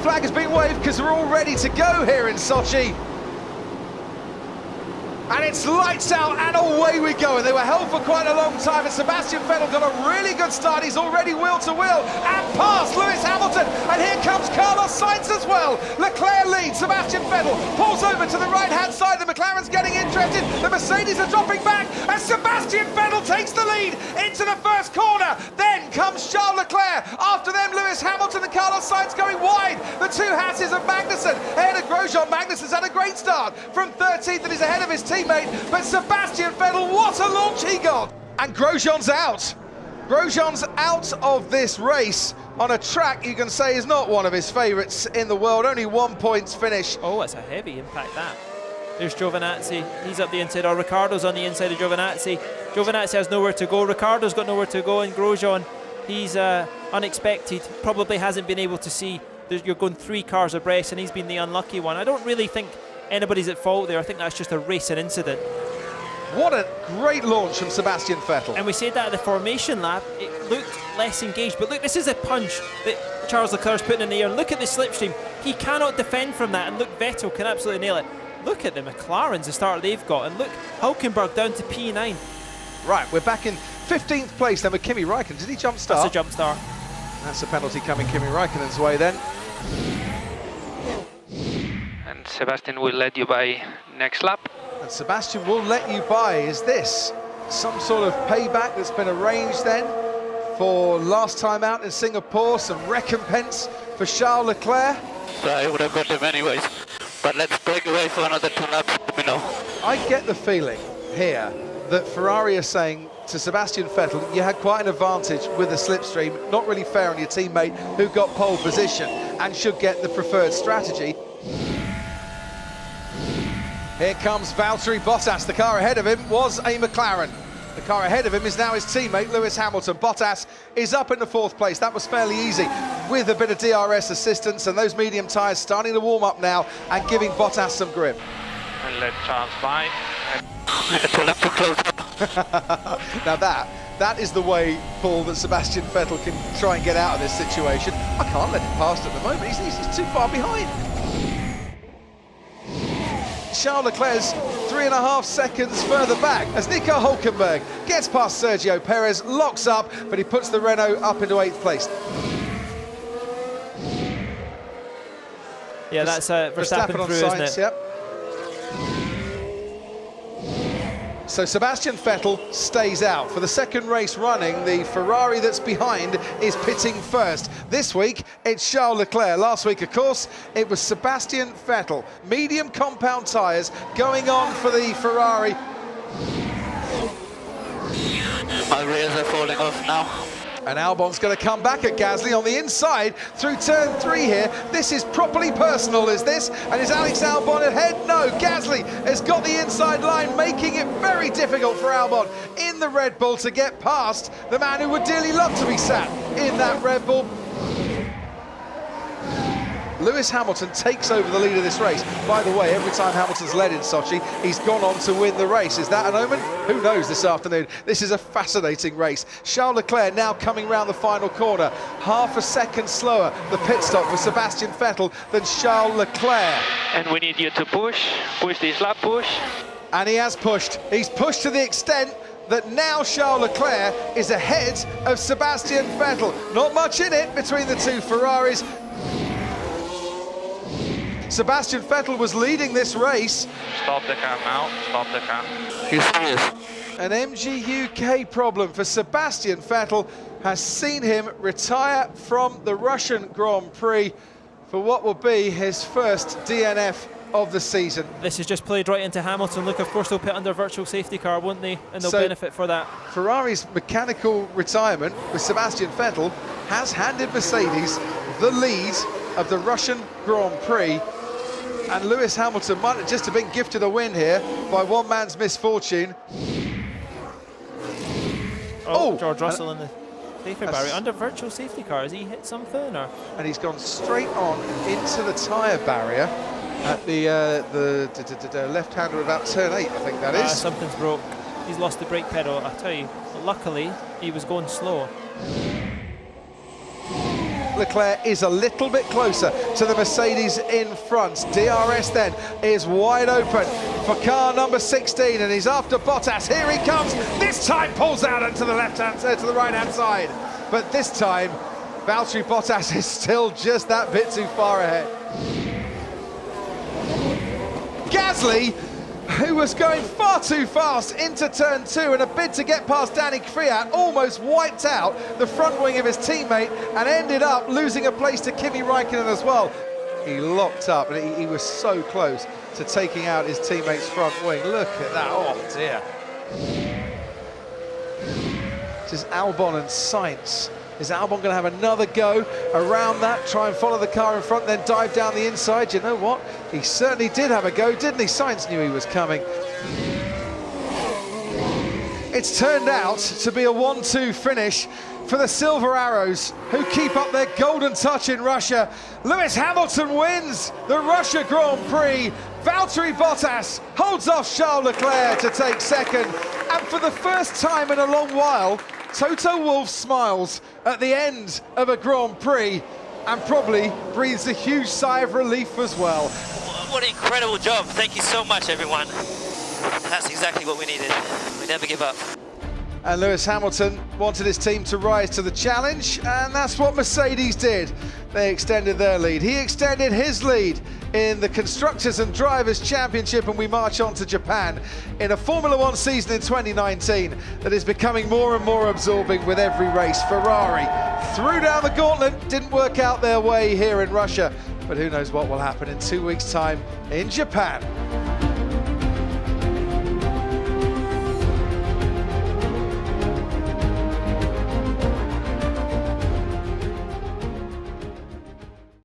green flag has been waved because we're all ready to go here in Sochi. And it's lights out and away we go. And they were held for quite a long time, and Sebastian Vettel got a really good start. He's already wheel to wheel and past Lewis Hamilton. And here comes Carlos Sainz as well. Leclerc leads, Sebastian Vettel pulls over to the right-hand side. The McLaren's getting interested. The Mercedes are dropping back, and Sebastian Vettel takes the lead into the first corner. Then comes Charles Leclerc. After them, Lewis Hamilton and Carlos Sainz going wide. The two Hasses of Magnussen ahead of Grosjean. Magnussen's had a great start from 13th and he's ahead of his teammate. But Sebastian Vettel, what a launch he got! And Grosjean's out. Grosjean's out of this race on a track you can say is not one of his favourites in the world. Only 1 points finish. Oh, it's a heavy impact, that. There's Giovinazzi. He's up the inside. Or Ricciardo's on the inside of Giovinazzi. Giovinazzi has nowhere to go. Ricciardo's got nowhere to go. And Grosjean, he's unexpected. Probably hasn't been able to see. You're going 3 cars abreast, and he's been the unlucky one. I don't really think anybody's at fault there. I think that's just a racing incident. What a great launch from Sebastian Vettel. And we said that at the formation lap, it looked less engaged. But look, this is a punch that Charles Leclerc's putting in the air. Look at the slipstream. He cannot defend from that. And look, Vettel can absolutely nail it. Look at the McLarens, the start they've got. And look, Hülkenberg down to P9. Right, we're back in 15th place then with Kimi Räikkönen. Did he jump start? That's a jump start. That's a penalty coming Kimi Räikkönen's way then. And Sebastian will let you by next lap. And Sebastian will let you by. Is this some sort of payback that's been arranged then for last time out in Singapore? Some recompense for Charles Leclerc? So I would have got him anyways. But let's break away for another 2 laps, let me know. I get the feeling here that Ferrari are saying to Sebastian Vettel, you had quite an advantage with the slipstream, not really fair on your teammate who got pole position and should get the preferred strategy. Here comes Valtteri Bottas. The car ahead of him was a McLaren. The car ahead of him is now his teammate Lewis Hamilton. Bottas is up in the 4th place. That was fairly easy with a bit of DRS assistance, and those medium tyres starting to warm up now and giving Bottas some grip. And let Charles by. It's a lap to close up. Now that is the way, Paul, that Sebastian Vettel can try and get out of this situation. I can't let him past at the moment. He's too far behind. Charles Leclerc's 3.5 seconds further back as Nico Hülkenberg gets past Sergio Perez, locks up, but he puts the Renault up into 8th place. Yeah, that's Verstappen on through, Sainz, isn't it? Yep. So Sebastian Vettel stays out. For the 2nd race running, the Ferrari that's behind is pitting first. This week, it's Charles Leclerc. Last week, of course, it was Sebastian Vettel. Medium compound tyres going on for the Ferrari. My rears are falling off now. And Albon's going to come back at Gasly on the inside through turn 3 here. This is properly personal, is this? And is Alex Albon ahead? No, Gasly has got the inside line, making it very difficult for Albon in the Red Bull to get past the man who would dearly love to be sat in that Red Bull. Lewis Hamilton takes over the lead of this race. By the way, every time Hamilton's led in Sochi, he's gone on to win the race. Is that an omen? Who knows this afternoon? This is a fascinating race. Charles Leclerc now coming round the final corner. Half a second slower, the pit stop for Sebastian Vettel than Charles Leclerc. And we need you to push this lap, push. And he has pushed. He's pushed to the extent that now Charles Leclerc is ahead of Sebastian Vettel. Not much in it between the two Ferraris. Sebastian Vettel was leading this race. Stop the car now, stop the car. He's serious. An MG UK problem for Sebastian Vettel has seen him retire from the Russian Grand Prix for what will be his first DNF of the season. This has just played right into Hamilton. Look, of course they'll put under virtual safety car, won't they? And they'll benefit for that. Ferrari's mechanical retirement with Sebastian Vettel has handed Mercedes the lead of the Russian Grand Prix. And Lewis Hamilton might just have been gifted a win here by one man's misfortune. Oh, George Russell in the safety barrier. Under virtual safety car, has he hit something? Or? And he's gone straight on into the tyre barrier at the left-hander about turn 8, I think that is. Something's broke. He's lost the brake pedal. I tell you, luckily, he was going slow. Leclerc is a little bit closer to the Mercedes in front. DRS then is wide open for car number 16, and he's after Bottas. Here he comes. This time pulls out into the to the right-hand side, but this time Valtteri Bottas is still just that bit too far ahead. Gasly, who was going far too fast into turn 2 in a bid to get past Danny Kvyat, almost wiped out the front wing of his teammate and ended up losing a place to Kimi Räikkönen as well. He locked up and he was so close to taking out his teammate's front wing. Look at that, oh dear. This is Albon and Sainz. Is Albon going to have another go around that, try and follow the car in front, then dive down the inside? You know what? He certainly did have a go, didn't he? Sainz knew he was coming. It's turned out to be a 1-2 finish for the Silver Arrows, who keep up their golden touch in Russia. Lewis Hamilton wins the Russia Grand Prix. Valtteri Bottas holds off Charles Leclerc to take second. And for the first time in a long while, Toto Wolff smiles at the end of a Grand Prix and probably breathes a huge sigh of relief as well. What an incredible job. Thank you so much, everyone. That's exactly what we needed. We never give up. And Lewis Hamilton wanted his team to rise to the challenge, and that's what Mercedes did. They extended their lead. He extended his lead in the Constructors and Drivers' Championship, and we march on to Japan in a Formula One season in 2019 that is becoming more and more absorbing with every race. Ferrari threw down the gauntlet, didn't work out their way here in Russia, but who knows what will happen in 2 weeks' time in Japan.